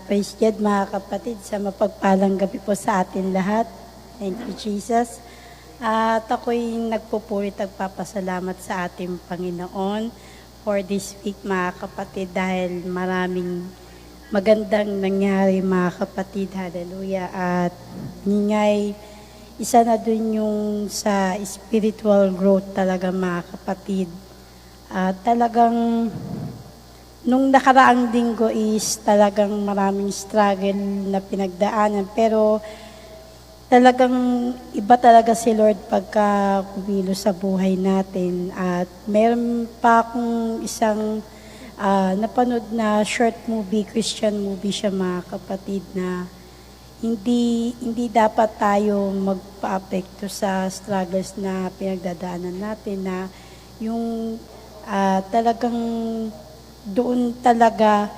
Praise God mga kapatid sa mapagpalang gabi po sa atin lahat. Thank you Jesus. At ako'y nagpupulit at papasalamat sa ating Panginoon for this week mga kapatid dahil maraming magandang nangyari mga kapatid. Hallelujah. At ngingay, isa na dun yung sa spiritual growth talaga mga kapatid. At talagang nung nakaraang linggo is talagang maraming struggle na pinagdaanan. Pero talagang iba talaga si Lord pagka kumilos sa buhay natin. At meron pa akong isang napanood na short movie, Christian movie siya mga kapatid, na hindi dapat tayo magpa-apekto sa struggles na pinagdadaanan natin, na yung talagang doon talaga